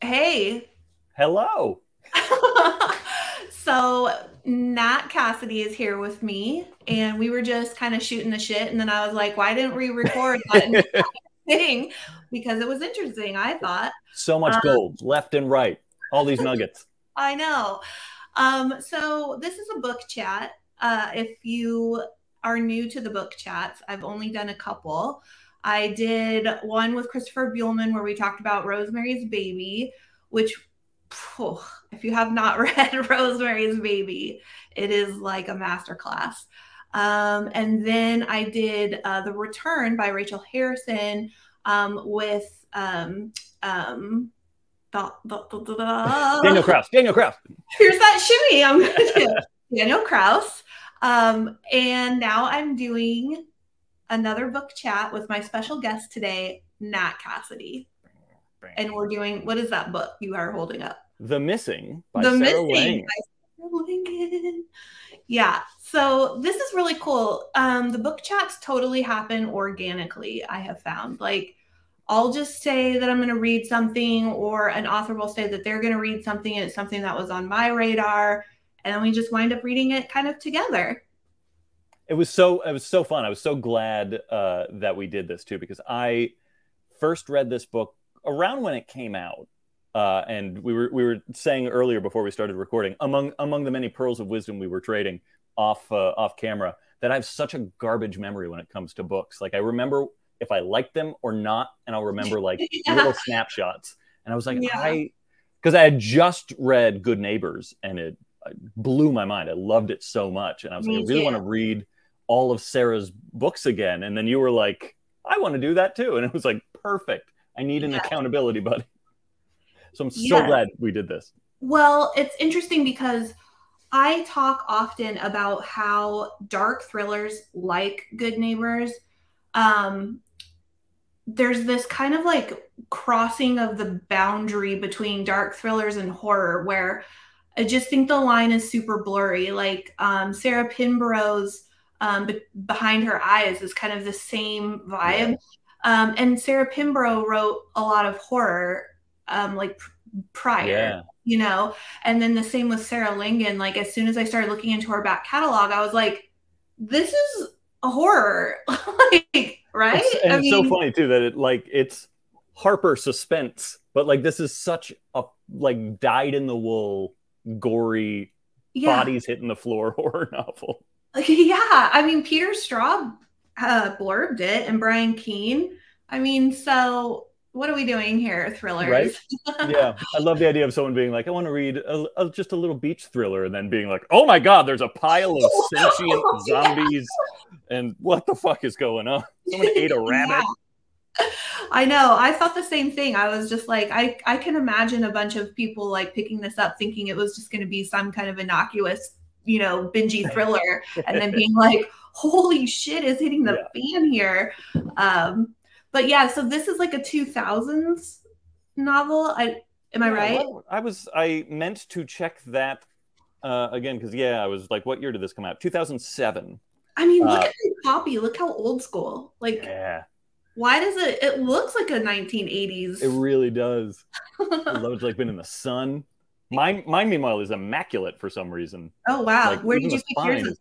Hey. Hello. So Nat Cassidy is here with me, and we were just kind of shooting the shit. And then I was like, why didn't we record that entire thing? Because it was interesting, I thought. So much Um, gold, left and right. All these nuggets. I know. So this is a book chat. If you are new to the book chats, I've only done a couple. I did one with Christopher Buehlman where we talked about Rosemary's Baby, which, phew, if you have not read Rosemary's Baby, it is like a masterclass. And then I did The Return by Rachel Harrison with um, Daniel Kraus. Daniel Kraus. here's that shimmy I'm going to do. Daniel Kraus. And now I'm doing another book chat with my special guest today, Nat Cassidy. And we're doing, what is that book you are holding up? The Missing by The Sarah Missing Langan. by Sarah Langan. Yeah. So this is really cool. The book chats totally happen organically, I have found. Like, I'll just say that I'm going to read something, or an author will say that they're going to read something, and it's something that was on my radar, and then we just wind up reading it kind of together. It was so fun. I was so glad that we did this too, because I first read this book around when it came out. And we were saying earlier before we started recording, among the many pearls of wisdom we were trading off camera, that I have such a garbage memory when it comes to books. Like, I remember if I liked them or not, and I'll remember like Yeah. little snapshots. And I was like, Yeah. because I had just read Good Neighbors, and it blew my mind. I loved it so much, and I was like, Me I really too. want to read all of Sarah's books again. And then you were like, I want to do that too, and it was like perfect. I need an accountability buddy. So I'm so glad we did this. Well, it's interesting because I talk often about how dark thrillers like Good Neighbors, um, there's this kind of like crossing of the boundary between dark thrillers and horror where I just think the line is super blurry. Like Sarah Pinborough's Behind Her Eyes is kind of the same vibe. And Sarah Pinborough wrote a lot of horror like prior, and then the same with Sarah Langan. Like, as soon as I started looking into her back catalog, I was like, this is a horror. Like, right? It's so funny too that it's Harper suspense, but like this is such a like dyed in the wool, gory, bodies hitting the floor horror novel. Yeah, I mean, Peter Straub blurbed it, and Brian Keene. I mean, so what are we doing here, thrillers? Right? Yeah, I love the idea of someone being like, I want to read just a little beach thriller, and then being like, oh my god, there's a pile of sentient zombies, and what the fuck is going on? Someone ate a rabbit. I know. I thought the same thing. I was just like, I can imagine a bunch of people like picking this up thinking it was just going to be some kind of innocuous, bingy thriller, and then being like, holy shit is hitting the fan here. But yeah, so this is like a 2000s novel. Am I right? I meant to check that again, because I was like, what year did this come out? 2007. I mean, look at the copy. Look how old school. Like, why does it looks like a 1980s? It really does. I love it's like been in the sun. Mine meanwhile is immaculate for some reason. Oh wow. Like, where did you pick yours up?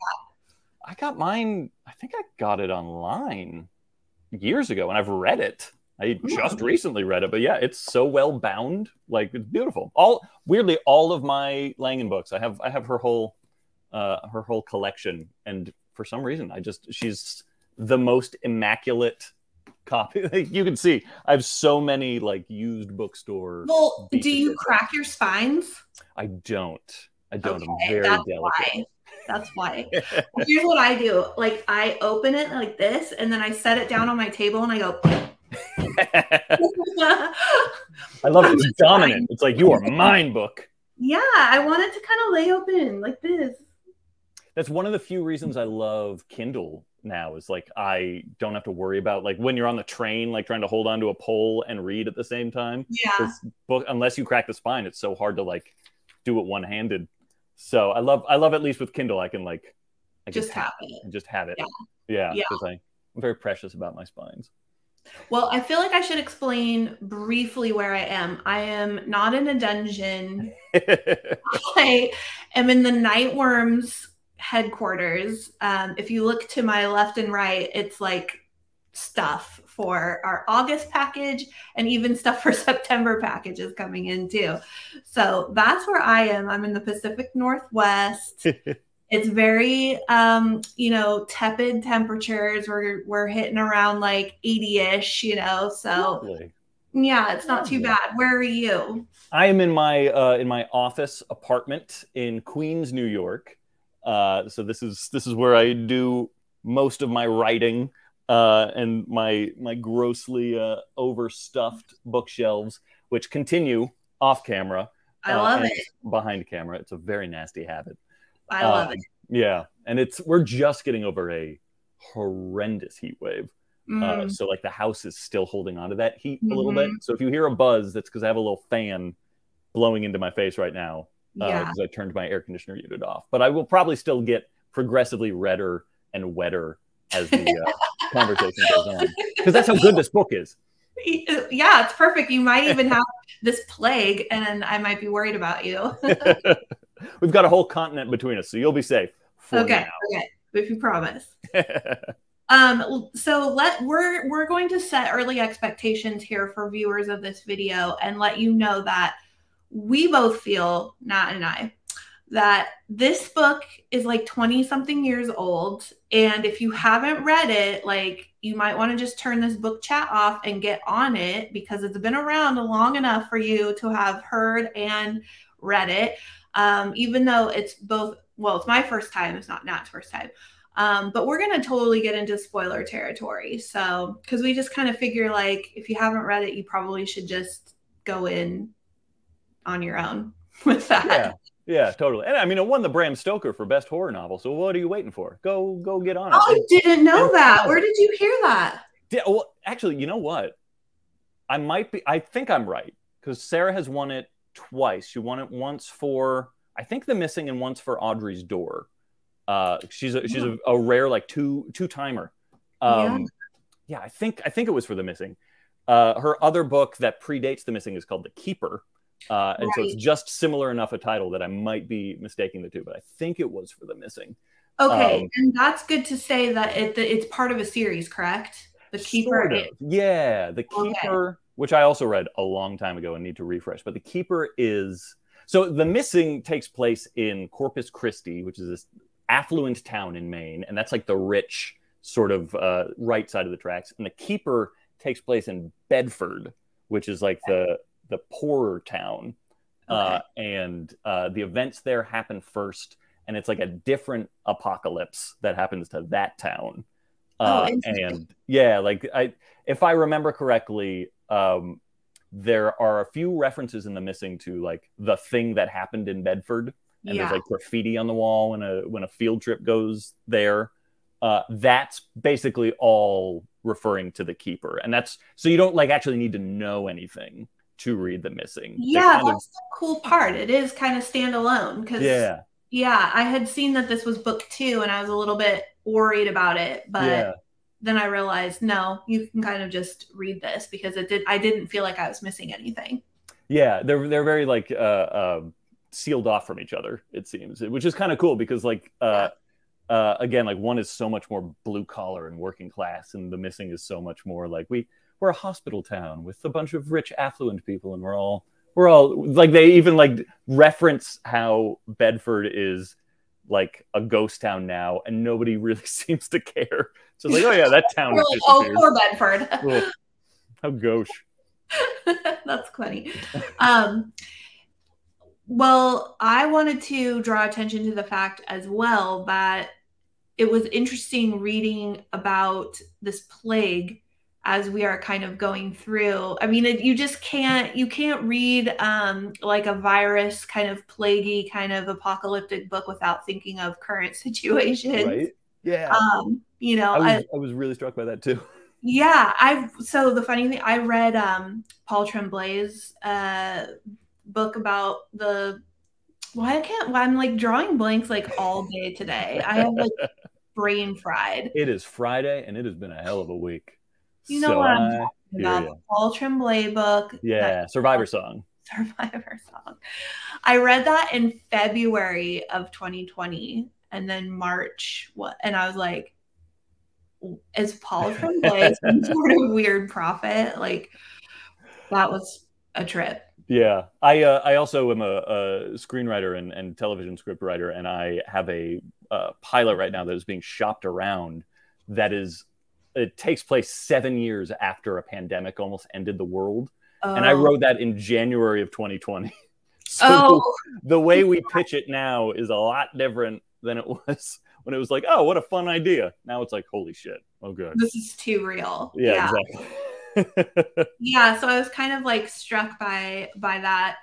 I got mine, I think I got it online years ago, and I've read it. I just recently read it, but yeah, it's so well bound. Like, it's beautiful. Weirdly, all of my Langan books, I have her whole collection, and for some reason, she's the most immaculate copy. You can see I have so many like used bookstore. Well, do you crack your spines? I don't. Okay, I'm very delicate. That's why. Here's what I do. Like, I open it like this, and then I set it down on my table, and I go. I love it. It's dominant. It's like, you are mine book. Yeah, I want it to kind of lay open like this. That's one of the few reasons I love Kindle now, is like I don't have to worry about like when you're on the train, like trying to hold onto a pole and read at the same time. Yeah. Unless you crack the spine, it's so hard to like do it one-handed. So I love at least with Kindle, I can just have it. Yeah. Because I'm very precious about my spines. Well, I feel like I should explain briefly where I am. I am not in a dungeon. I am in the Nightworms headquarters. If you look to my left and right, it's like stuff for our August package and even stuff for September packages coming in too. So that's where I am. I'm in the Pacific Northwest. It's very tepid temperatures. We're hitting around like 80-ish, so Lovely. yeah, it's not too bad. Where are you? I am in my office apartment in Queens, New York. So this is where I do most of my writing and my grossly overstuffed bookshelves, which continue off camera. I love it. Behind camera. It's a very nasty habit. I love it. Yeah, and we're just getting over a horrendous heat wave. So like the house is still holding on to that heat a little bit. So if you hear a buzz, that's because I have a little fan blowing into my face right now because I turned my air conditioner unit off. But I will probably still get progressively redder and wetter as the conversation goes on, because that's how good this book is. Yeah, it's perfect. You might even have this plague, and I might be worried about you. We've got a whole continent between us, so you'll be safe. Okay, if you promise. So we're going to set early expectations here for viewers of this video and let you know that we both feel, Nat and I, that this book is like 20 something years old. And if you haven't read it, like, you might want to just turn this book chat off and get on it, because it's been around long enough for you to have heard and read it. Even though it's both, well, it's my first time, it's not Nat's first time. But we're going to totally get into spoiler territory. So, because we just kind of figure, like, if you haven't read it, you probably should just go in on your own with that. Yeah, totally. And I mean, it won the Bram Stoker for best horror novel. So what are you waiting for? Go get on it. Oh, I didn't know that. Where did you hear that? Yeah, well, actually, you know what? I think I'm right, because Sarah has won it twice. She won it once for, I think, The Missing, and once for Audrey's Door. She's a rare, like, two-timer. Yeah, I think it was for The Missing. Her other book that predates The Missing is called The Keeper. And so it's just similar enough a title that I might be mistaking the two, but I think it was for The Missing. Okay, and that's good to say that it's part of a series, correct? The Keeper. Sort of. Yeah, The Keeper, which I also read a long time ago and need to refresh. But The Keeper is... So The Missing takes place in Corpus Christi, which is this affluent town in Maine, and that's like the rich sort of right side of the tracks. And The Keeper takes place in Bedford, which is like the poorer town. And the events there happen first, and it's like a different apocalypse that happens to that town. And yeah, like, if I remember correctly, there are a few references in The Missing to, like, the thing that happened in Bedford, and there's like graffiti on the wall when a field trip goes there. That's basically all referring to The Keeper, and that's so you don't, like, actually need to know anything to read The Missing. Yeah, that's the cool part. It is kind of standalone, because I had seen that this was book 2, and I was a little bit worried about it, but then I realized, no, you can kind of just read this, because I didn't feel like I was missing anything. Yeah, they're very, like, sealed off from each other, it seems, which is kind of cool, because, like, again, like, one is so much more blue collar and working class, and The Missing is so much more like, we're a hospital town with a bunch of rich, affluent people, and we're all like, they even, like, reference how Bedford is like a ghost town now, and nobody really seems to care. So it's like, oh yeah, that town. Like, oh, poor Bedford. Oh, how gauche. That's funny. Well, I wanted to draw attention to the fact as well that it was interesting reading about this plague as we are kind of going through. I mean, you can't read like a virus kind of plaguey kind of apocalyptic book without thinking of current situations. Right. Yeah. I was really struck by that too. Yeah. So the funny thing, I read Paul Tremblay's book about I'm like drawing blanks like all day today. I have like brain fried. It is Friday and it has been a hell of a week. You know So what I'm I talking hear about, you. the Paul Tremblay book that Yeah, Survivor Song. Survivor Song. I read that in February of 2020 and then March and I was like, is Paul Tremblay some sort of weird prophet? Like that was a trip. Yeah, I also am a screenwriter and television script writer, and I have a pilot right now that is being shopped around. That is, it takes place 7 years after a pandemic almost ended the world, and I Oh. wrote that in January of 2020. So Oh, the way we pitch it now is a lot different than it was when it was like, oh, what a fun idea. Now it's like, holy shit, oh good. this is too real. Yeah, Yeah. exactly. Yeah, so I was kind of like struck by that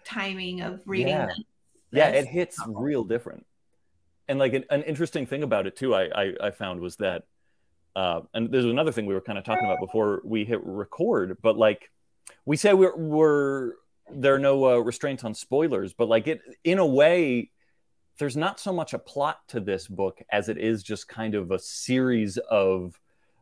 timing of reading Yeah, yeah, it this hits novel. real different. And like an interesting thing about it too, I found was that, and there's another thing we were kind of talking about before we hit record, but like we say we're there are no restraints on spoilers, but like it in a way, there's not so much a plot to this book as it is just kind of a series of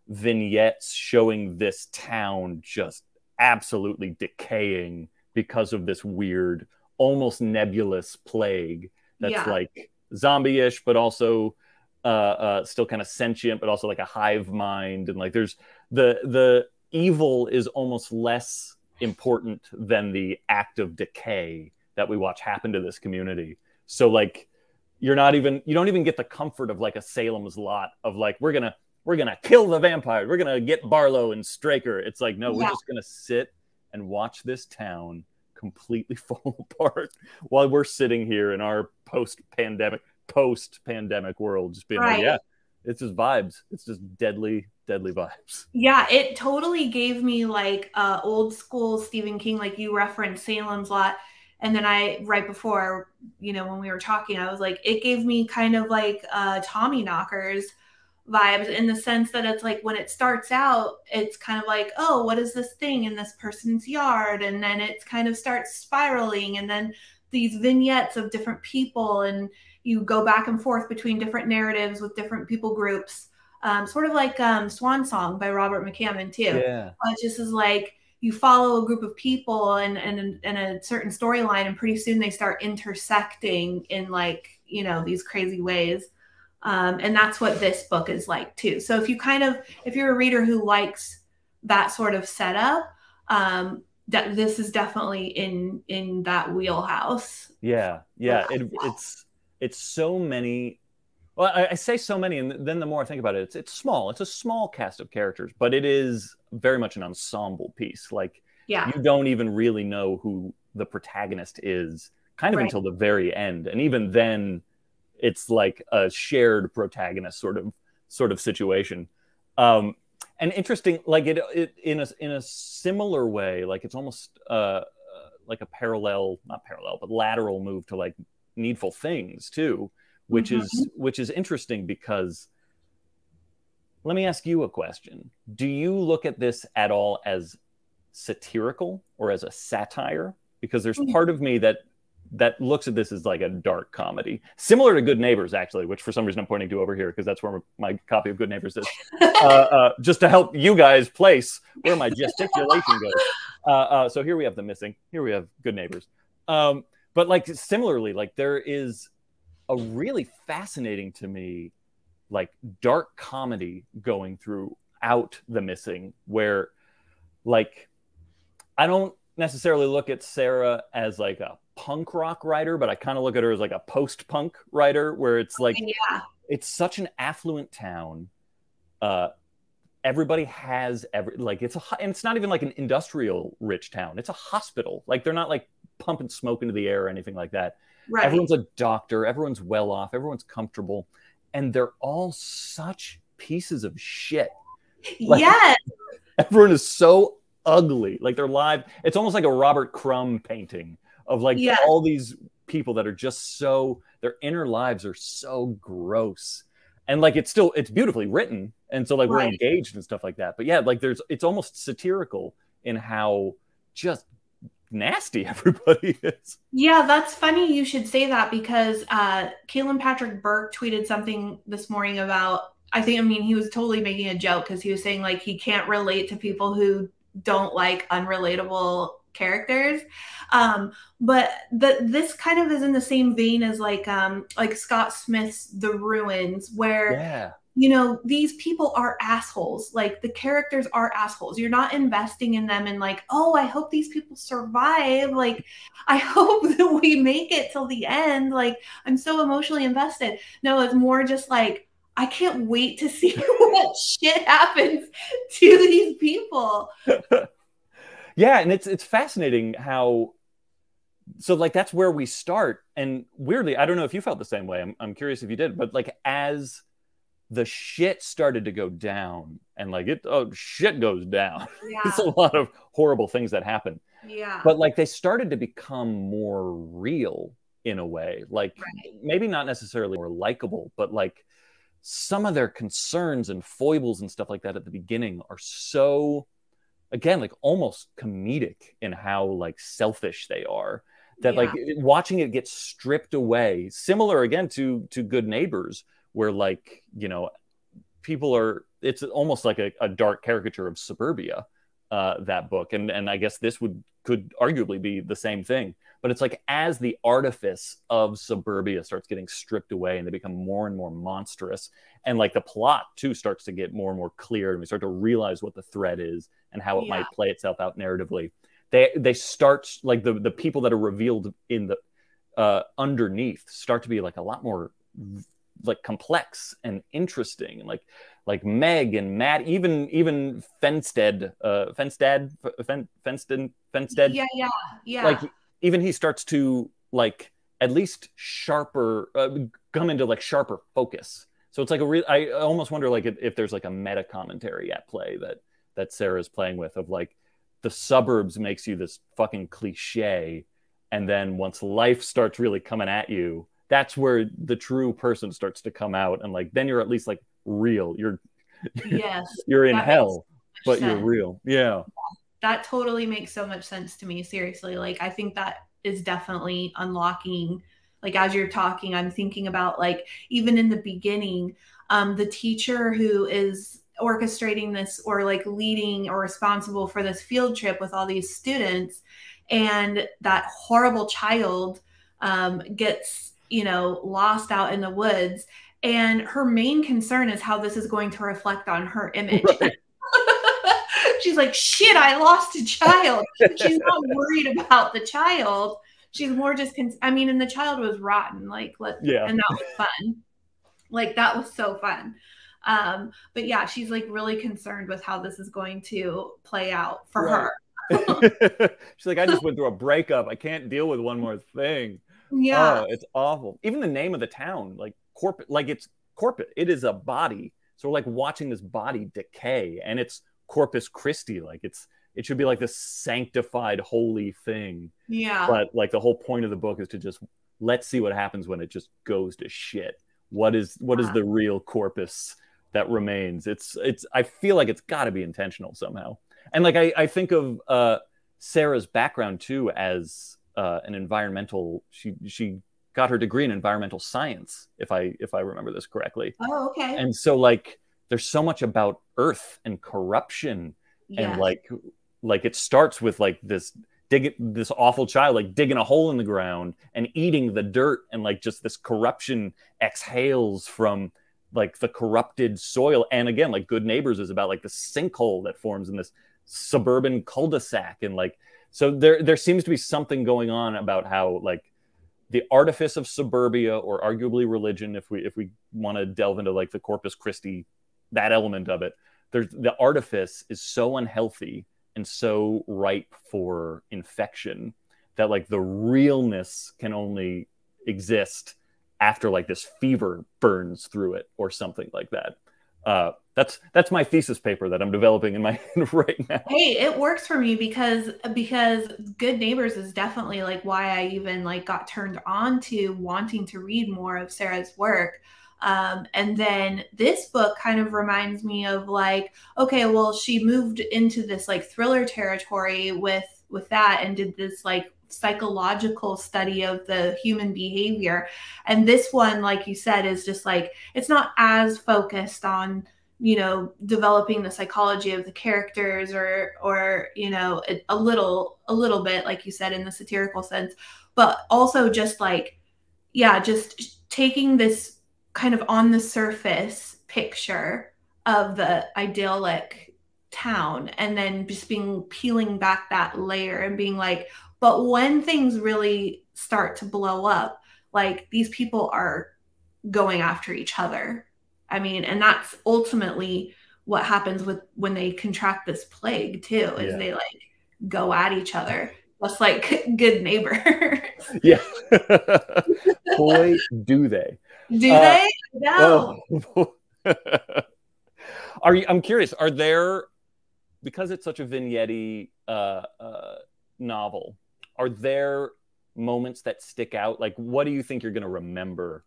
vignettes showing this town just absolutely decaying because of this weird, almost nebulous plague that's Yeah, like zombie-ish, but also still kind of sentient, but also like a hive mind. And like there's the evil is almost less important than the act of decay that we watch happen to this community. So like you don't even get the comfort of like a Salem's Lot of like we're gonna kill the vampire, we're gonna get Barlow and Straker. It's like no, we're yeah, just gonna sit and watch this town completely fall apart while we're sitting here in our post pandemic world, just being like, yeah, right. it's just vibes. It's just deadly, deadly vibes. Yeah, it totally gave me like old school Stephen King, like you referenced Salem's Lot. And then right before, when we were talking, I was like, it gave me kind of like Tommy Knockers vibes in the sense that it's like when it starts out, it's kind of like, oh, what is this thing in this person's yard? And then it kind of starts spiraling. And then these vignettes of different people, and you go back and forth between different narratives with different people groups. Sort of like Swan Song by Robert McCammon too. Yeah, It just is like you follow a group of people and a certain storyline, and pretty soon they start intersecting in like these crazy ways. And that's what this book is like too. So if you're a reader who likes that sort of setup, that this is definitely in that wheelhouse. yeah, yeah. It's so many. Well, I say so many, and then the more I think about it, it's small. It's a small cast of characters, but it is very much an ensemble piece. Like Yeah, you don't even really know who the protagonist is, kind of right. until the very end, and even then, it's like a shared protagonist sort of situation. And interesting, like it in a similar way, like it's almost like a not parallel, but lateral move to like Needful Things too, Mm-hmm. which is interesting because let me ask you a question. Do you look at this at all as satirical or as a satire? Because there's part of me that looks at this as like a dark comedy, similar to Good Neighbors, actually, which for some reason I'm pointing to over here because that's where my copy of Good Neighbors is. Just to help you guys place where my gesticulation goes. So here we have The Missing. Here we have Good Neighbors. But like similarly, like there is a really fascinating to me, like dark comedy going throughout The Missing, where like I don't necessarily look at Sarah as like a punk rock writer, but I kind of look at her as like a post-punk writer, where it's like Yeah, it's such an affluent town. Everybody has like and it's not even like an industrial rich town. It's a hospital. Like they're not like pumping smoke into the air or anything like that. right. Everyone's a doctor. Everyone's well off. Everyone's comfortable, and they're all such pieces of shit. Like Yes. everyone is so ugly. Like they're live. It's almost like a Robert Crumb painting of like Yes. all these people that are just so their inner lives are so gross. And like it's beautifully written. And so like we're Right. engaged and stuff like that. But yeah, like it's almost satirical in how just nasty everybody is. Yeah, that's funny you should say that because Caitlin Patrick Burke tweeted something this morning about I mean, he was totally making a joke because he was saying like he can't relate to people who don't like unrelatable characters. But this kind of is in the same vein as like Scott Smith's The Ruins, where Yeah. you know, these people are assholes. Like the characters are assholes. You're not investing in them and like, oh, I hope these people survive. Like, I hope that we make it till the end. Like, I'm so emotionally invested. No, it's more just like, I can't wait to see what shit happens to these people. Yeah, and it's fascinating how, so like that's where we start. And weirdly, I don't know if you felt the same way. I'm curious if you did, but like as the shit started to go down and like shit goes down. Yeah. It's a lot of horrible things that happen. Yeah. But like they started to become more real in a way, like maybe not necessarily more likable, but like some of their concerns and foibles and stuff like that at the beginning are so, again, like almost comedic in how like selfish they are, that like watching it get stripped away, similar again to Good Neighbors, where like, you know, people are, it's almost like a dark caricature of suburbia, that book. And I guess this could arguably be the same thing, but it's like as the artifice of suburbia starts getting stripped away and they become more and more monstrous, and like the plot too starts to get more and more clear, and we start to realize what the threat is and how it might play itself out narratively. They start, like the people that are revealed in the underneath start to be like a lot more like complex and interesting, and like Meg and Matt, even Fenstead. Yeah. Like even he starts to like at least sharper, come into like sharper focus. So it's like I almost wonder like if there's like a meta commentary at play that Sarah's playing with, of like the suburbs makes you this fucking cliche, and then once life starts really coming at you, that's where the true person starts to come out, and like then you're at least like real. You're in hell, but you're real. Yeah. That totally makes so much sense to me. Seriously. Like I think that is definitely unlocking, like as you're talking, I'm thinking about like even in the beginning, the teacher who is orchestrating this or like leading or responsible for this field trip with all these students, and that horrible child gets, you know, lost out in the woods, and her main concern is how this is going to reflect on her image. Right. She's like, shit, I lost a child. She's not worried about the child. She's more just, I mean, and the child was rotten. Like, and that was fun. Like, that was so fun. But yeah, she's like really concerned with how this is going to play out for her. She's like, I just went through a breakup. I can't deal with one more thing. Yeah. Oh, it's awful. Even the name of the town, like Corpus, like it's Corpus. It is a body. So we're like watching this body decay, and it's Corpus Christi. Like it should be like this sanctified holy thing. Yeah. But like the whole point of the book is to just let's see what happens when it just goes to shit. What is the real Corpus that remains? It's I feel like it's got to be intentional somehow. And like I think of Sarah's background too as an environmental. She got her degree in environmental science, if I remember this correctly. Oh, okay. And so like there's so much about earth and corruption, and like it starts with like this awful child like digging a hole in the ground and eating the dirt, and like just this corruption exhales from like the corrupted soil. And again, like Good Neighbors is about like the sinkhole that forms in this suburban cul-de-sac, and like so there seems to be something going on about how like the artifice of suburbia, or arguably religion, if we want to delve into like the Corpus Christi, that element of it, the artifice is so unhealthy and so ripe for infection that like the realness can only exist after like this fever burns through it or something like that. That's my thesis paper that I'm developing in my head right now. Hey, it works for me because Good Neighbors is definitely like why I even like got turned on to wanting to read more of Sarah's work. And then this book kind of reminds me of like, okay, well, she moved into this like thriller territory with that and did this like psychological study of the human behavior. And this one, like you said, is just like, it's not as focused on, you know, developing the psychology of the characters, or you know, a little bit, like you said, in the satirical sense, but also just like, yeah, just taking this kind of on the surface picture of the idyllic town, and then just peeling back that layer and being like, but when things really start to blow up, like these people are going after each other. I mean, and that's ultimately what happens with when they contract this plague too, is Yeah. they like go at each other, just like good neighbors. Yeah. Boy, do they. Do they? No. Oh. I'm curious, are there, because it's such a vignette novel, are there moments that stick out? Like, what do you think you're going to remember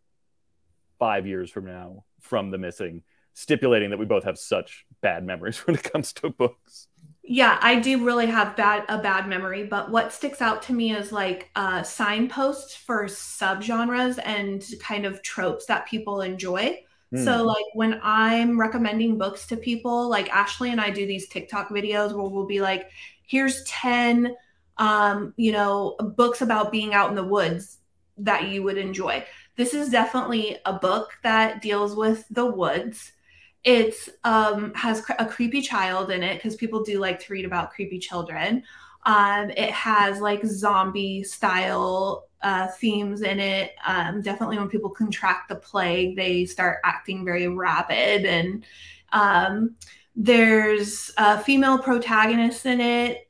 5 years from now from The Missing, stipulating that we both have such bad memories when it comes to books? Yeah, I do really have a bad memory, but what sticks out to me is like signposts for subgenres and kind of tropes that people enjoy. So like when I'm recommending books to people, like Ashley and I do these TikTok videos where we'll be like, here's 10 you know, books about being out in the woods that you would enjoy. This is definitely a book that deals with the woods. It has a creepy child in it, because people do like to read about creepy children. It has like zombie style themes in it. Definitely when people contract the plague, they start acting very rabid. And there's a female protagonist in it.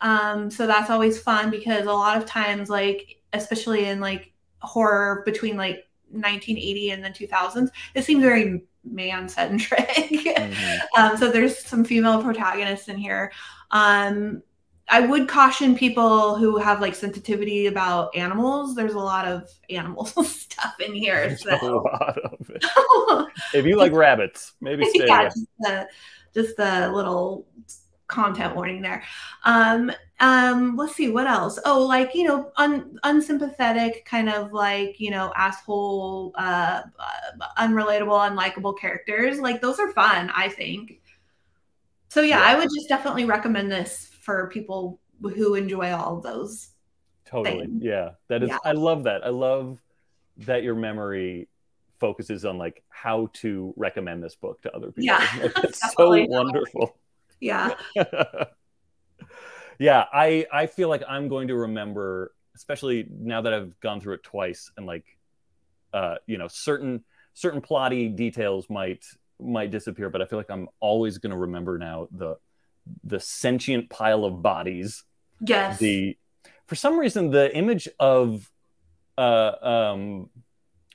So that's always fun, because a lot of times, like, especially in like horror between like 1980 and the 2000s, it seems very man-centric. So there's some female protagonists in here. I would caution people who have like sensitivity about animals. There's a lot of animal stuff in here. There's a lot of it. If you like rabbits, maybe stay away. Just a little content warning there. Let's see, what else? Oh, like, you know, unsympathetic, kind of like, you know, asshole, unrelatable, unlikable characters. Like, those are fun, I think. So yeah, I would just definitely recommend this for people who enjoy all of those. Totally. Things. Yeah. That is, I love that. I love that your memory focuses on like how to recommend this book to other people. Yeah. It's so wonderful. Yeah. Yeah. I feel like I'm going to remember, especially now that I've gone through it twice, and like, you know, certain plotty details might disappear, but I feel like I'm always going to remember now the sentient pile of bodies. Yes. For some reason, the image of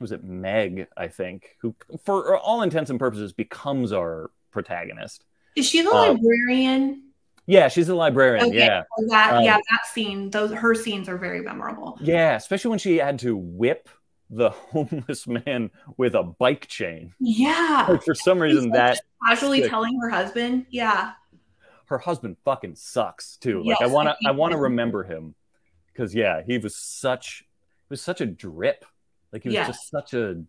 was it Meg, I think, who for all intents and purposes becomes our protagonist. Is she the librarian? Yeah, she's a librarian. Okay. Yeah. That scene, her scenes are very memorable. Yeah, especially when she had to whip the homeless man with a bike chain. Yeah. Like, for some reason, that casually telling her husband. Yeah. Her husband fucking sucks too. Yes, like I want to remember him, because yeah, he was such a drip. Like he was just such a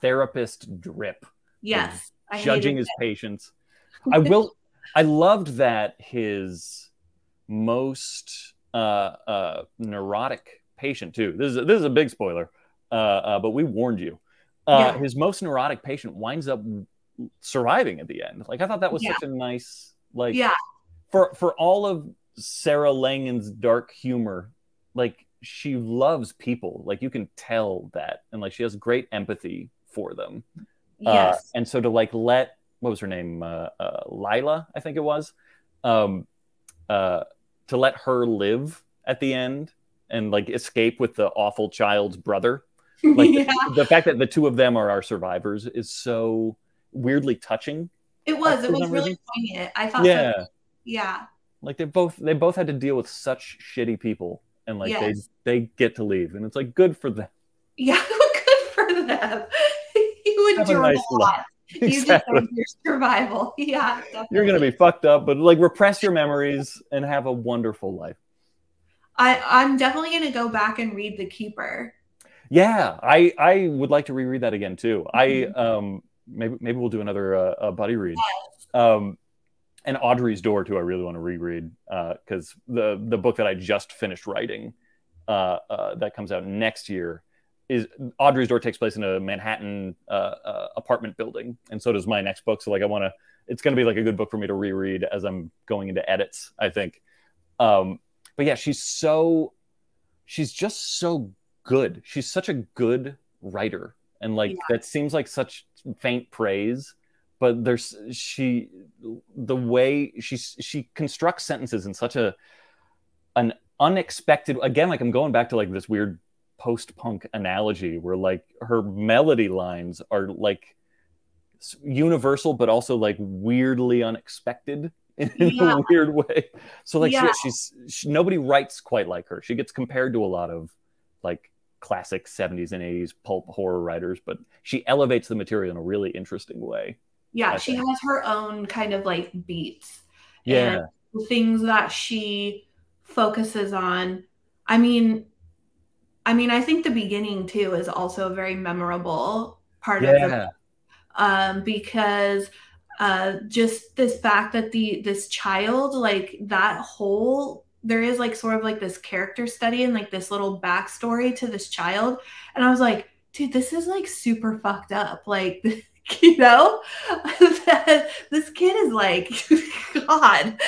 therapist drip. Yes. Judging his patients. I loved that his most neurotic patient too. This is a big spoiler, but we warned you. His most neurotic patient winds up surviving at the end. Like, I thought that was such a nice, like, for all of Sarah Langan's dark humor, like, she loves people. Like, you can tell that, and like she has great empathy for them. Yes. And so to like what was her name? Lila, I think it was. To let her live at the end and like escape with the awful child's brother. Like the fact that the two of them are our survivors is so weirdly touching. It was really poignant. I thought like they both had to deal with such shitty people, and like they get to leave, and it's like good for them. Yeah, good for them. You endure a lot. Exactly. You deserve your survival. Yeah, definitely. You're gonna be fucked up, but like repress your memories and have a wonderful life. I'm definitely going to go back and read The Keeper. Yeah, I would like to reread that again too. I Mhm. maybe we'll do another buddy read. Um, and Audrey's Door too. I really want to reread because the book that I just finished writing that comes out next year is Audrey's Door takes place in a Manhattan apartment building, and so does my next book. So like I want to, it's going to be like a good book for me to reread as I'm going into edits, I think. But yeah, she's just so good. She's such a good writer, and like Yeah. that seems like such faint praise, but there's the way she constructs sentences in such an unexpected, again, like I'm going back to like this weird post-punk analogy where like her melody lines are like universal but also like weirdly unexpected in Yeah. a weird way. So like Yeah. nobody writes quite like her. She gets compared to a lot of like classic 70s and 80s pulp horror writers, but she elevates the material in a really interesting way, Yeah. I She think. has her own kind of like beats and Yeah. the things that she focuses on. I mean, I think the beginning too is also a very memorable part of the Yeah. because just this fact that this child, like that whole, there is like sort of like this character study and like this little backstory to this child, and I was like, dude, this is like super fucked up, like you know, this kid is like God.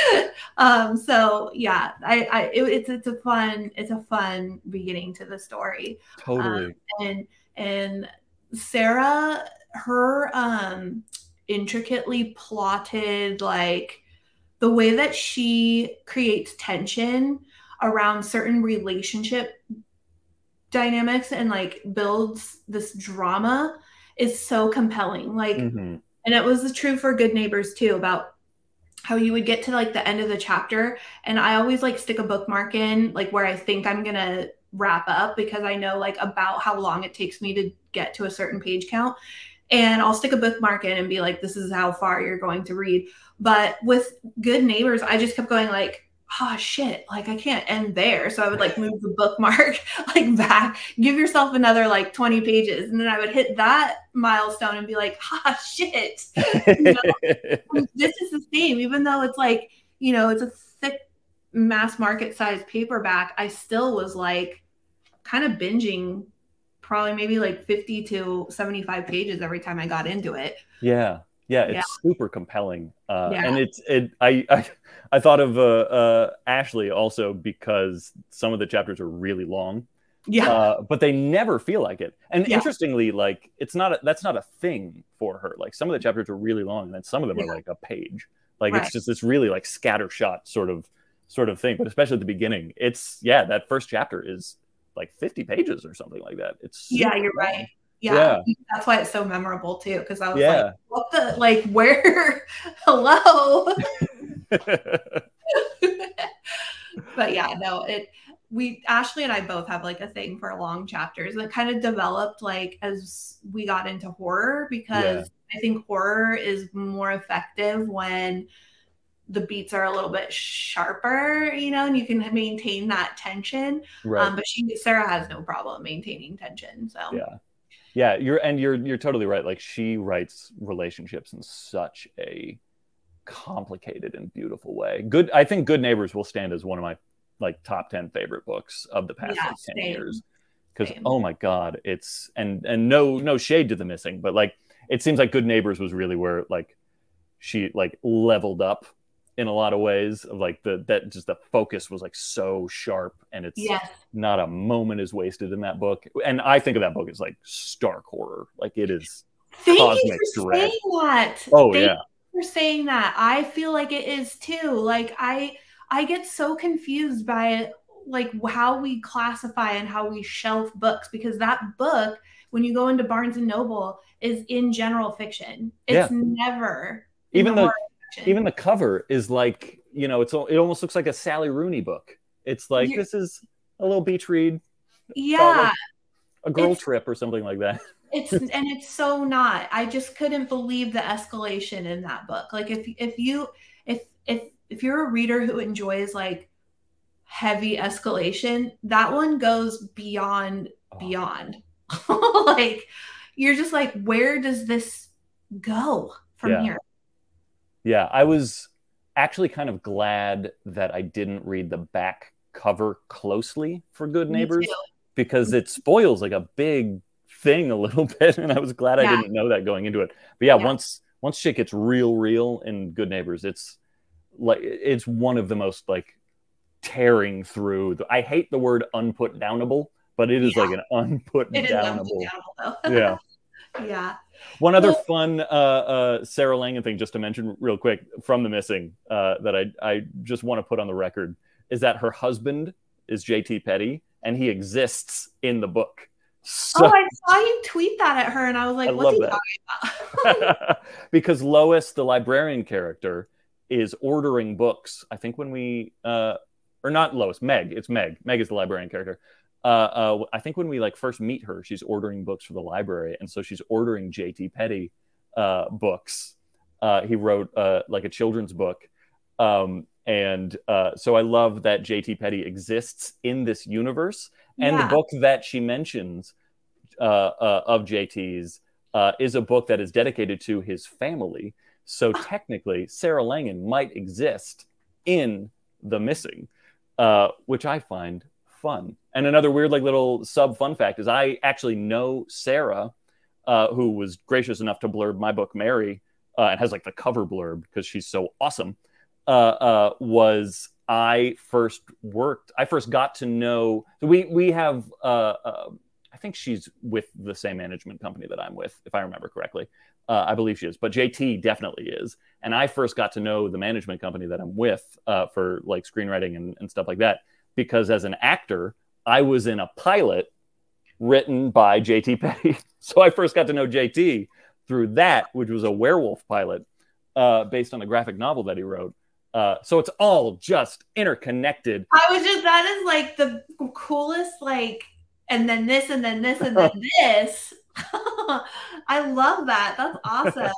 So yeah, it's a fun beginning to the story. um, Totally. and and Sarah, her intricately plotted, like the way that she creates tension around certain relationship dynamics and like builds this drama is so compelling. Like, Hmm. and it was true for Good Neighbors too, about how you would get to like the end of the chapter, and I always like stick a bookmark in like where I think I'm gonna wrap up, because I know like about how long it takes me to get to a certain page count, and I'll stick a bookmark in and be like, this is how far you're going to read. But with Good Neighbors, I just kept going like, oh shit, like I can't end there. So I would like move the bookmark like back, give yourself another like 20 pages. And then I would hit that milestone and be like, ah shit. You know, this is the same, even though it's like, it's a thick mass market size paperback, I still was like kind of binging probably maybe like 50 to 75 pages every time I got into it. Yeah, yeah, Yeah. it's super compelling, Yeah. and I thought of Ashley also because some of the chapters are really long, Yeah. but they never feel like it. And Yeah. interestingly, like that's not a thing for her. Like some of the chapters are really long, and then some of them are Yeah. like a page. Like it's Right. just this really like scattershot sort of thing. But especially at the beginning, it's yeah, that first chapter is like 50 pages or something like that. It's Yeah, super you're right. long. Yeah. Yeah, That's why it's so memorable too. Cause I was like, yeah. what the, like, where? Hello. But yeah, no, Ashley and I both have like a thing for long chapters, and it kind of developed like as we got into horror, Yeah, because I think horror is more effective when the beats are a little bit sharper, and you can maintain that tension. right. But Sarah has no problem maintaining tension. So Yeah. Yeah, you're totally right. Like she writes relationships in such a complicated and beautiful way. I think Good Neighbors will stand as one of my like top 10 favorite books of the past yeah, like 10 same, years. Because same. oh my God, it's and no shade to The Missing, but like it seems like Good Neighbors was really where like she like leveled up in a lot of ways of like that just the focus was like so sharp, and it's Yes. not a moment is wasted in that book. And I think of that book as like stark horror. Like it is Thank you cosmic for dread. saying that. Oh Thank yeah. you for saying that. I feel like it is too. Like I get so confused by like how we classify and how we shelf books, because that book, when you go into Barnes and Noble, is in general fiction. Yeah. It's never in the Even the horror even section. the cover is like, it almost looks like a Sally Rooney book. It's like You this is a little beach read about like yeah, a girl it's trip or something like that. it's so not. I just couldn't believe the escalation in that book. Like if you're a reader who enjoys like heavy escalation. That one goes beyond, beyond. Like, you're just like, where does this go from Yeah. here? Yeah. I was actually kind of glad that I didn't read the back cover closely for Good Me too. Neighbors, because it spoils like a big thing a little bit. And I was glad I Yeah. didn't know that going into it. But yeah, Yeah. once shit gets real in Good Neighbors, it's like, it's one of the most like tearing through. I hate the word unput downable, but it is Yeah. like an unput It is downable. unputdownable, though. Yeah. Yeah. One other Well, fun Sarah Langan thing, just to mention real quick from The Missing, that I just want to put on the record, is that her husband is J.T. Petty, and he exists in the book. So oh, I saw you tweet that at her, and I was I like, what's love he that. talking about? Because Lois, the librarian character, is ordering books. I think when we, or not Lois, Meg. It's Meg. Meg is the librarian character. I think when we like first meet her, she's ordering books for the library, and so she's ordering J.T. Petty books. He wrote like a children's book, and so I love that J.T. Petty exists in this universe. And the Yeah. book that she mentions of JT's is a book that is dedicated to his family. So technically, Sarah Langan might exist in The Missing, which I find fun. And another weird, like, little sub fun fact is I actually know Sarah, who was gracious enough to blurb my book Mary, and has like the cover blurb because she's so awesome. Was I first got to know. So we have. I think she's with the same management company that I'm with, if I remember correctly. I believe she is, but JT definitely is. And I first got to know the management company that I'm with for like screenwriting and stuff like that, because as an actor, I was in a pilot written by JT Petty. So I first got to know JT through that, which was a werewolf pilot based on a graphic novel that he wrote. So it's all just interconnected. That is like the coolest, like, and then this, and then this, and then this. I love that. That's awesome.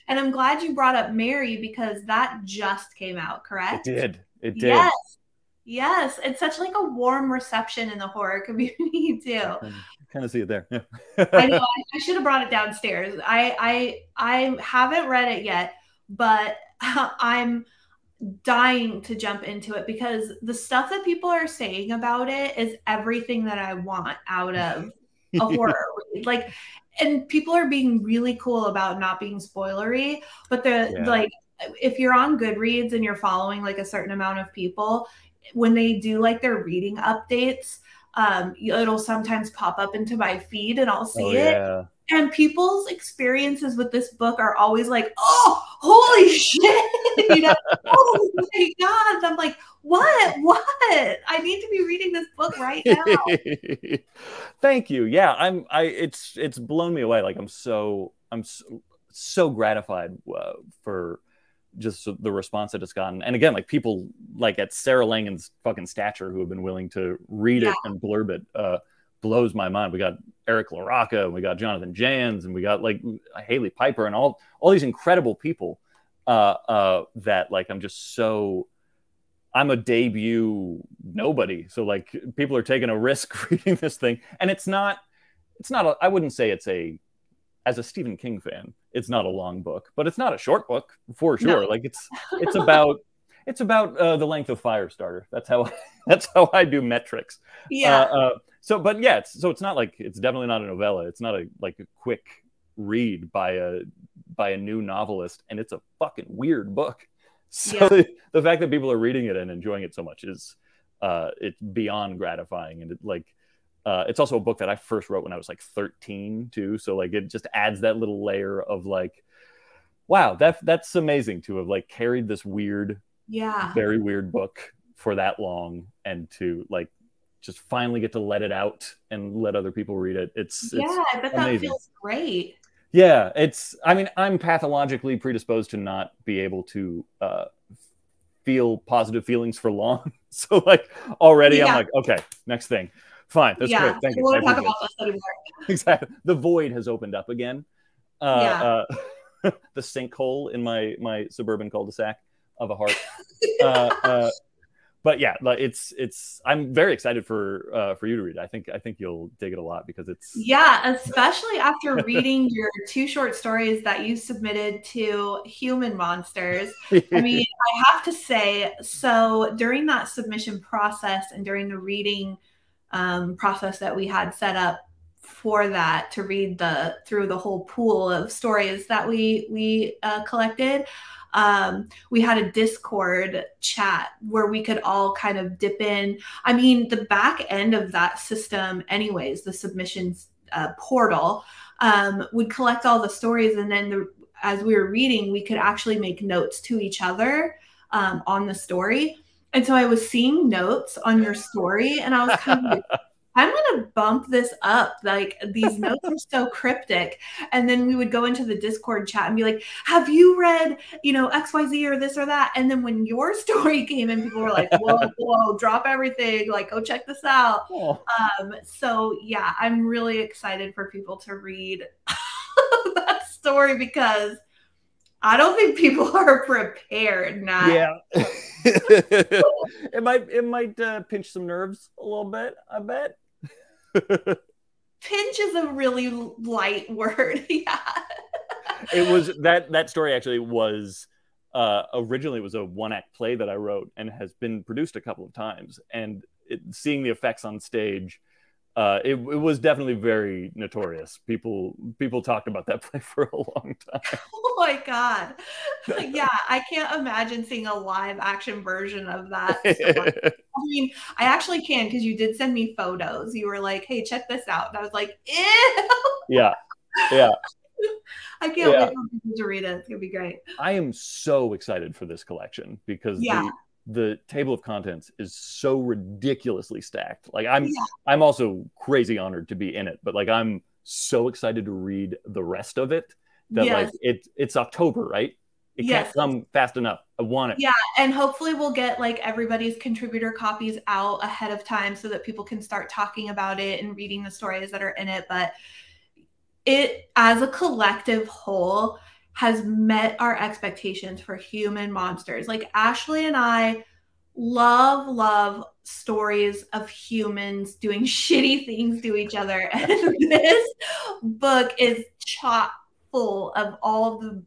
And I'm glad you brought up Mary, because that just came out, correct? It did. Yes. Yes. It's such like a warm reception in the horror community too. Kind of see it there. Yeah. I know. I should have brought it downstairs. I haven't read it yet, but I'm dying to jump into it, because the stuff that people are saying about it is everything that I want out of a horror read. Like, and people are being really cool about not being spoilery, but like, if you're on Goodreads and you're following like a certain amount of people, when they do like their reading updates, it'll sometimes pop up into my feed and I'll see it. Yeah. And people's experiences with this book are always like, oh, holy shit, you know, oh my God. I'm like, what? I need to be reading this book right now. Thank you. Yeah, it's blown me away. Like, I'm so gratified for just the response that it's gotten. And again, like, people like at Sarah Langan's fucking stature who have been willing to read it and blurb it blows my mind. We got Eric LaRocca, and we got Jonathan Jans, and we got like Haley Piper, and all these incredible people that like I'm a debut nobody. So like, people are taking a risk reading this thing, and it's not I wouldn't say it's as a Stephen King fan, it's not a long book, but it's not a short book for sure. No. Like it's about the length of Firestarter. That's how I do metrics. Yeah. But yeah, it's not like, it's definitely not a novella. It's not a quick read by a new novelist, and it's a fucking weird book. So the fact that people are reading it and enjoying it so much is it's beyond gratifying. And it's also a book that I first wrote when I was like 13 too. So like, it just adds that little layer of like, wow, that's amazing to have like carried this weird, very weird book for that long, and to like just finally get to let it out and let other people read it. I bet that feels great. Yeah, I'm pathologically predisposed to not be able to feel positive feelings for long. So like, already I'm like, okay, next thing. Fine, that's great. Thank you. We won't talk about this anymore. Exactly. The void has opened up again. The sinkhole in my suburban cul-de-sac of a heart. but yeah, like I'm very excited for you to read it. I think you'll dig it a lot because it's Yeah, especially after reading your 2 short stories that you submitted to Human Monsters. I mean, I have to say, so during that submission process and during the reading process that we had set up for that to read through the whole pool of stories that we collected, we had a Discord chat where we could all kind of dip in. I mean, the back end of that system, anyways, the submissions portal would collect all the stories, and then as we were reading, we could actually make notes to each other on the story. And so I was seeing notes on your story, and I was kind of like, I'm going to bump this up. Like, these notes are so cryptic. And then we would go into the Discord chat and be like, have you read, XYZ or this or that? And then when your story came in, people were like, whoa, drop everything. Like, go check this out. Oh. So yeah, I'm really excited for people to read that story because I don't think people are prepared now. Yeah. it might pinch some nerves a little bit, I bet. Pinch is a really light word. Yeah. It was that story actually was originally it was a 1-act play that I wrote and has been produced a couple of times, and seeing the effects on stage, it was definitely very notorious. People talked about that play for a long time. Oh my God. Yeah, I can't imagine seeing a live action version of that story. I mean, I actually can, because you did send me photos. You were like, hey, check this out. And I was like, ew. Yeah. I can't wait for people to read it. It's going to be great. I am so excited for this collection because the table of contents is so ridiculously stacked. Like I'm also crazy honored to be in it, but like I'm so excited to read the rest of it that like it's October, right? It can't come fast enough. I want it. Yeah, and hopefully we'll get like everybody's contributor copies out ahead of time so that people can start talking about it and reading the stories that are in it. But it, as a collective whole, has met our expectations for Human Monsters. Like, Ashley and I love stories of humans doing shitty things to each other. And this book is chock full of all of the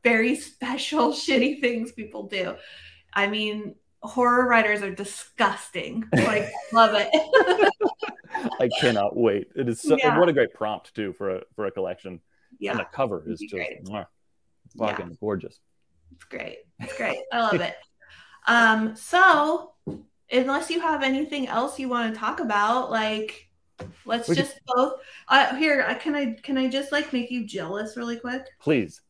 very special shitty things people do. I mean, horror writers are disgusting. Like, love it. I cannot wait. It is so, and what a great prompt too for a collection. Yeah, and the cover is just fucking gorgeous. It's great. It's great. I love it. So unless you have anything else you want to talk about, like, let's just both here. Can I just like make you jealous really quick? Please.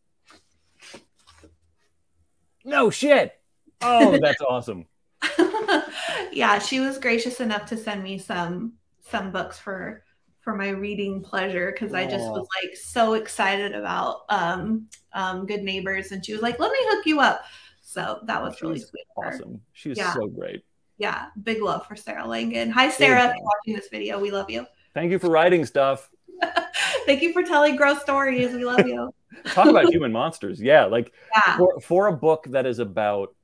No shit. Oh, that's awesome. Yeah, she was gracious enough to send me some books for my reading pleasure, because I just was like so excited about Good Neighbors, and she was like, let me hook you up. So that was really sweet. Awesome. She was so great. Yeah, big love for Sarah Langan. Hi, Sarah, if you're watching this video. We love you. Thank you for writing stuff. Thank you for telling gross stories. We love you. Talk about Human Monsters. Yeah, like for a book that is about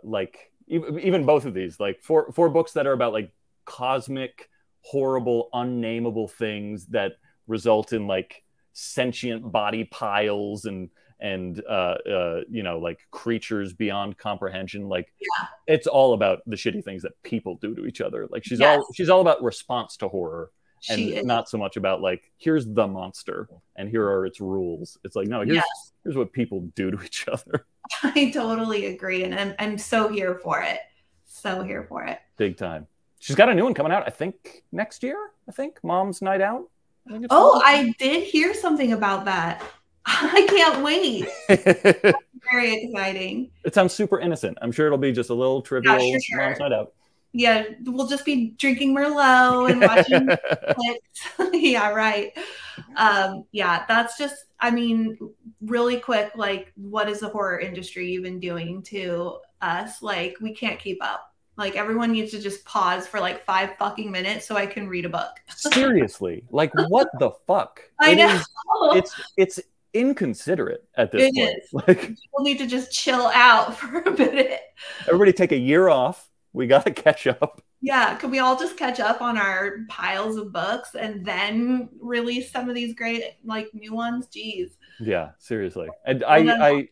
like even both of these, like for books that are about like cosmic, horrible, unnameable things that result in like sentient body piles and you know, like creatures beyond comprehension. Like it's all about the shitty things that people do to each other. Like she's all about response to horror, and not so much about like, here's the monster and here are its rules. It's like, no, here's what people do to each other. I totally agree, and I'm so here for it. So here for it. Big time. She's got a new one coming out, I think, next year. I think Mom's Night Out. I did hear something about that. I can't wait. Very exciting. It sounds super innocent. I'm sure it'll be just a little trivial Mom's Night Out. Yeah, we'll just be drinking Merlot and watching Netflix. Yeah, right. Yeah, that's just, I mean, really quick, like, what is the horror industry even doing to us? Like, we can't keep up. Like, everyone needs to just pause for like 5 fucking minutes so I can read a book. Seriously, like, what the fuck? I know. inconsiderate at this It point. is. Like, People need to just chill out for a minute. everybody take a year off. We got to catch up. Yeah, can we all just catch up on our piles of books and then release some of these great like new ones? Jeez. Yeah, seriously. And Well, then, I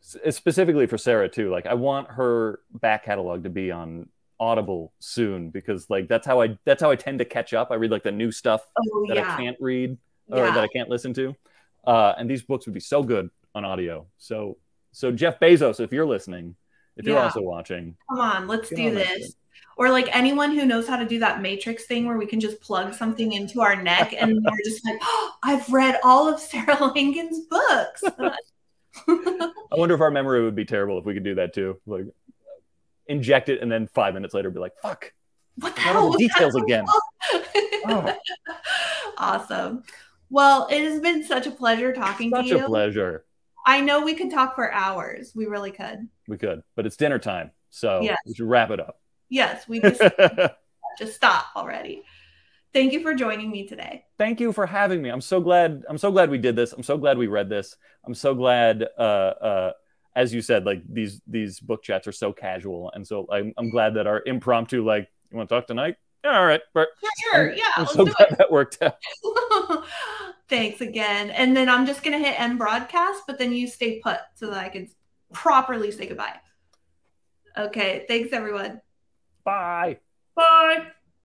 specifically for Sarah too, like I want her back catalog to be on Audible soon, because like that's how I tend to catch up. I read like the new stuff oh that I yeah, can't read or yeah. that I can't listen to. And these books would be so good on audio. So Jeff Bezos, if you're listening, if you're Yeah. also watching, Come on, let's get do on that this. shit. Or like anyone who knows how to do that Matrix thing where we can just plug something into our neck and we're just like, oh, I've read all of Sarah Langan's books. I wonder if our memory would be terrible if we could do that too. Like inject it and then 5 minutes later be like, fuck, What the got hell all the was details that? again. Oh, Awesome. Well, it has been such a pleasure talking to such you. a pleasure. I know we could talk for hours. We really could. We could, but it's dinner time, so Yes. we should wrap it up. Yes, we just stop already. Thank you for joining me today. Thank you for having me. I'm so glad we did this. I'm so glad we read this. I'm so glad as you said, like these book chats are so casual, and so I'm glad that our impromptu, like, you want to talk tonight? Yeah, all right. Sure. Yeah, I'm let's so do glad it. that worked out. Thanks again. And then I'm just going to hit end broadcast, but then you stay put so that I can properly say goodbye. Okay. Thanks, everyone. Bye. Bye.